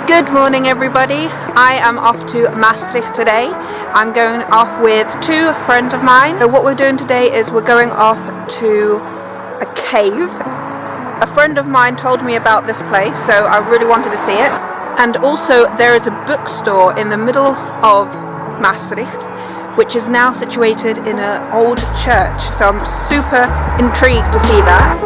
Good morning everybody, I am off to Maastricht today. I'm going off with two friends of mine. So what we're doing today is we're going off to a cave. A friend of mine told me about this place, so I really wanted to see it. And also there is a bookstore in the middle of Maastricht, which is now situated in an old church. So I'm super intrigued to see that.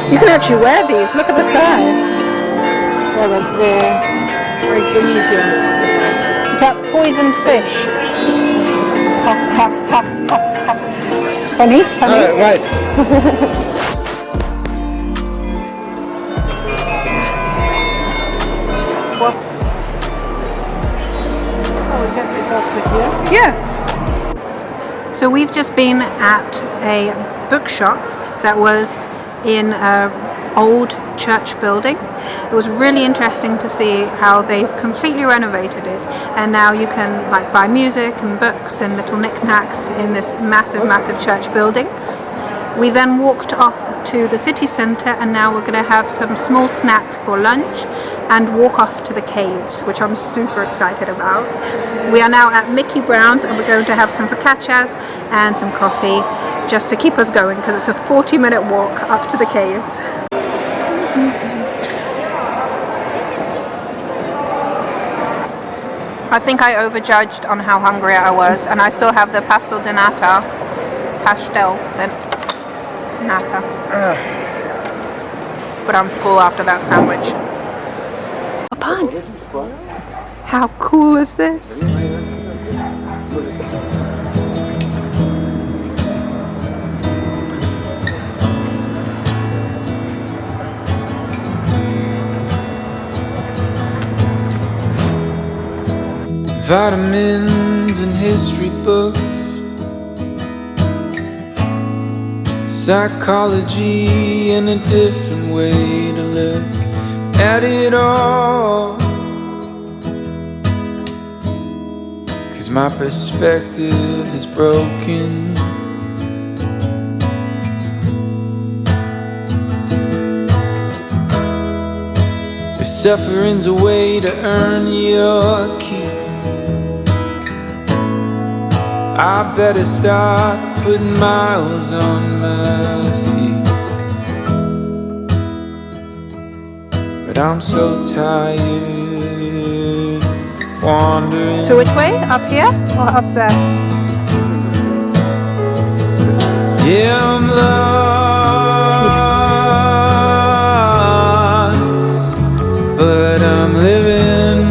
You can actually wear these, look at the size. Well, they're Brazilian. Is that poisoned fish? Ha ha ha ha ha. Funny? Right. What? Oh, I guess it's also here. Yeah. So we've just been at a bookshop that was in an old church building. It was really interesting to see how they've completely renovated it, and now you can like buy music and books and little knickknacks in this massive church building. We then walked off to the city centre, and now we're going to have some small snack for lunch and walk off to the caves, which I'm super excited about. We are now at Mickey Brown's and we're going to have some focaccias and some coffee just to keep us going, because it's a 40-minute walk up to the caves. I think I overjudged on how hungry I was, and I still have the pastel de nata. But I'm full after that sandwich. A pond! How cool is this? Vitamins and history books, psychology and a different way to look at it all. 'Cause my perspective is broken. If suffering's a way to earn your keep, I better start putting miles on my feet. But I'm so tired of wandering. So which way? Up here or up there? Yeah, I'm lost, but I'm living.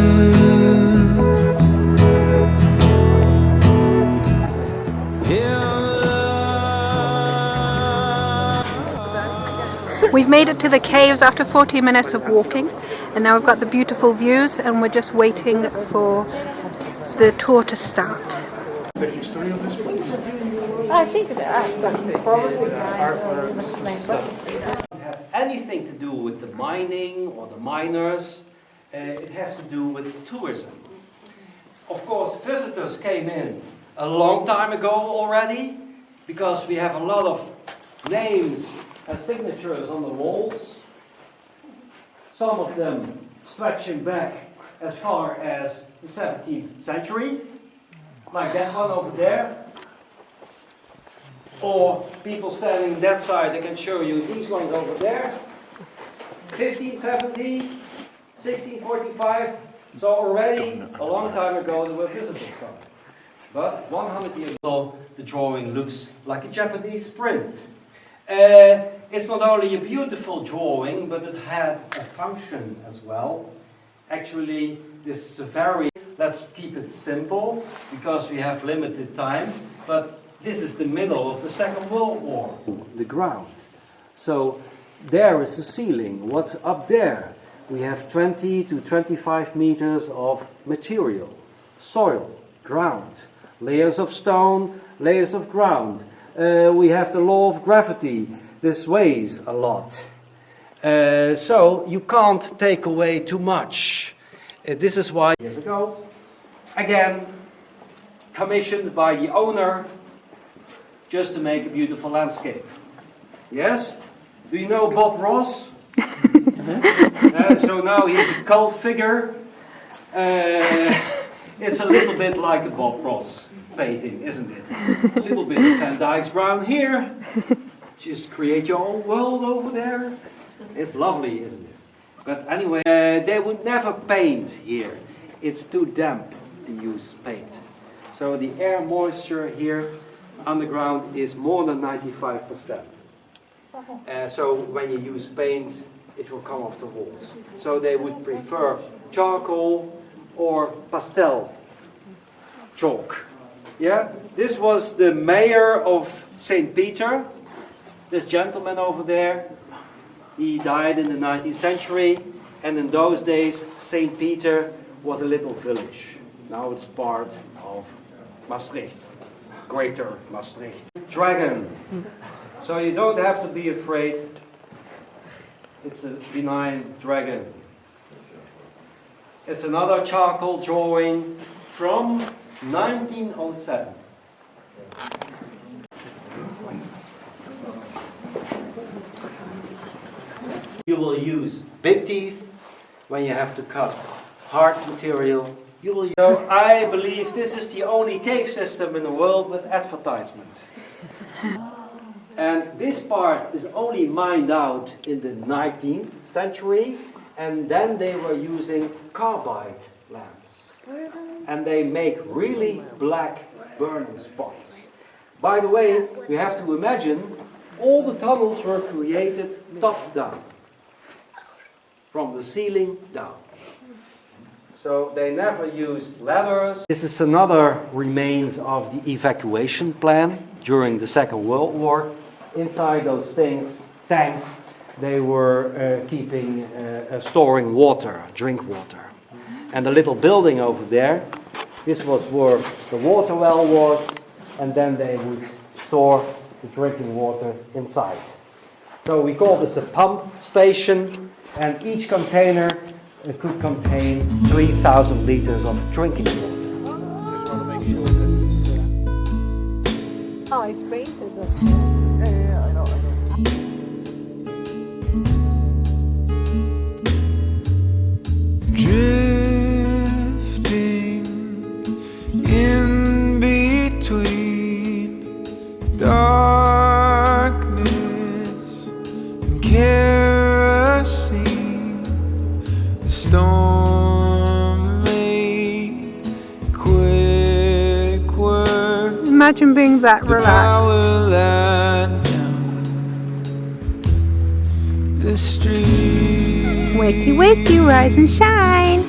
Yeah, I'm lost. We've made it to the caves after 40 minutes of walking, and now we've got the beautiful views, and we're just waiting for the tour to start. The history of this place? I think that, but probably have anything to do with the mining or the miners. It has to do with tourism. Of course, visitors came in a long time ago already, because we have a lot of names and signatures on the walls. Some of them stretching back as far as the 17th century, like that one over there. Or people standing on that side, I can show you these ones over there. 1570, 1645. So already a long time ago there were visitors coming. But 100 years ago the drawing looks like a Japanese print. It's not only a beautiful drawing, but it had a function as well. Actually, this is a very, let's keep it simple, because we have limited time, but this is the middle of the Second World War. The ground. So there is the ceiling. What's up there? We have 20 to 25 meters of material, soil, ground, layers of stone, layers of ground. We have the law of gravity. This weighs a lot. So you can't take away too much. This is why years ago, again, commissioned by the owner, just to make a beautiful landscape. Yes? Do you know Bob Ross? So now he's a cult figure. It's a little bit like a Bob Ross painting, isn't it? A little bit of Van Dyke's brown here. Just create your own world over there. It's lovely, isn't it? But anyway, they would never paint here. It's too damp to use paint. So the air moisture here underground is more than 95%. So when you use paint, it will come off the walls. So they would prefer charcoal or pastel chalk. Yeah, this was the mayor of St. Peter. This gentleman over there, he died in the 19th century, and in those days St. Peter was a little village. Now it's part of Maastricht, Greater Maastricht. Dragon. So you don't have to be afraid. It's a benign dragon. It's another charcoal drawing from 1907. You will use big teeth when you have to cut hard material. You will use. So I believe this is the only cave system in the world with advertisement. And this part is only mined out in the 19th century, and then they were using carbide lamps. And they make really black burning spots. By the way, you have to imagine all the tunnels were created top down, from the ceiling down. So they never used ladders. This is another remains of the evacuation plan during the Second World War. Inside those tanks, they were storing water, drink water. And the little building over there, this was where the water well was, and then they would store the drinking water inside. So we call this a pump station, and each container could contain 3,000 liters of drinking water. Oh, it's painted. I know. Drifting in between darkness and kerosene, the storm made quick work. Imagine being that The relaxed. power line down the street. Wakey, wakey, rise and shine.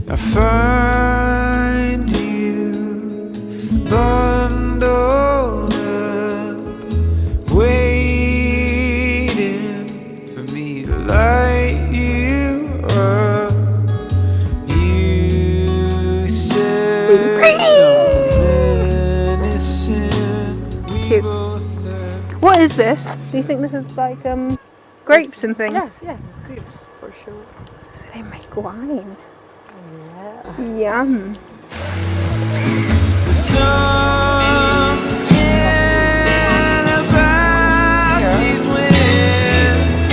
I find you bundled up cute. What is this? Do you think this is like grapes and things? Yes, yes, it's grapes for sure. So they make wine. Yeah. Yum. Something about these winds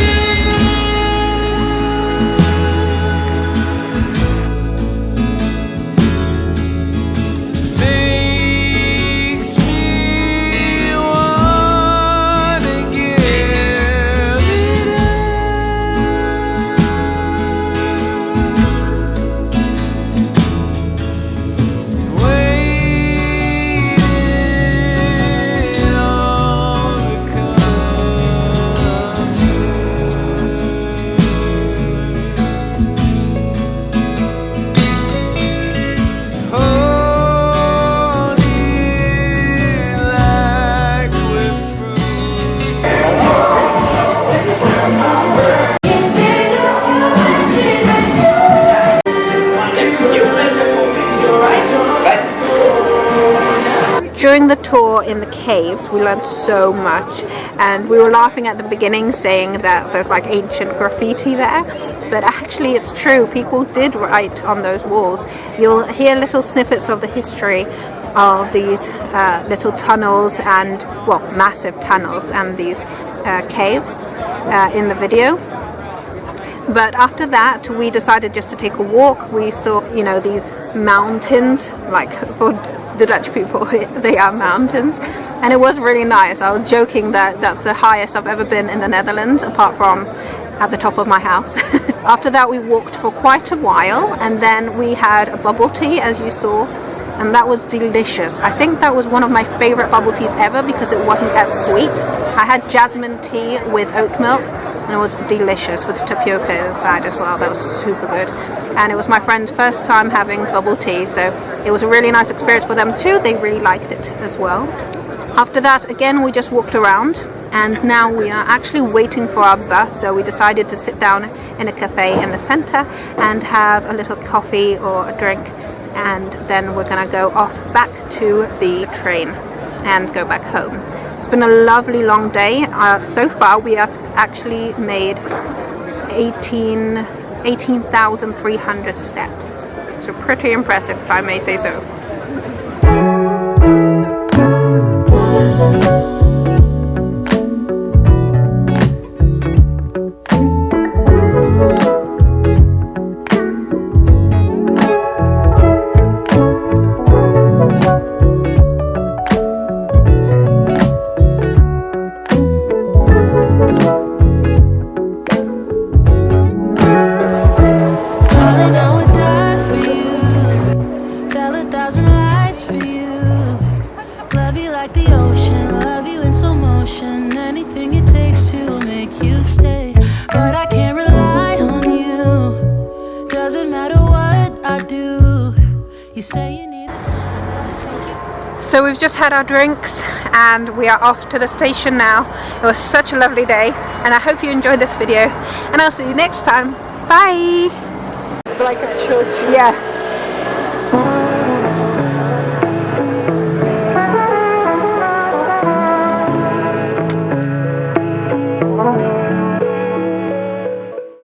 makes me wanna give it up. Waiting on the comfort. Hold it like we're During the tour in the caves, we learned so much, and we were laughing at the beginning saying that there's like ancient graffiti there, but actually it's true. People did write on those walls. You'll hear little snippets of the history of these little tunnels and, well, massive tunnels and these caves in the video. But after that, we decided just to take a walk. We saw, you know, these mountains, like for the Dutch people, they are mountains. And it was really nice. I was joking that that's the highest I've ever been in the Netherlands, apart from at the top of my house. After that, we walked for quite a while, and then we had a bubble tea, as you saw, and that was delicious. I think that was one of my favorite bubble teas ever because it wasn't as sweet. I had jasmine tea with oat milk, and it was delicious with tapioca inside as well. That was super good. And it was my friend's first time having bubble tea, so it was a really nice experience for them too. They really liked it as well. After that, again, we just walked around, and now we are actually waiting for our bus, so we decided to sit down in a cafe in the center and have a little coffee or a drink, and then we're gonna go off back to the train and go back home. It's been a lovely long day. So far we have actually made 18,300 steps. So pretty impressive, if I may say so. So we've just had our drinks and we are off to the station now. It was such a lovely day, and I hope you enjoyed this video, and I'll see you next time. Bye! It's like a church. Yeah.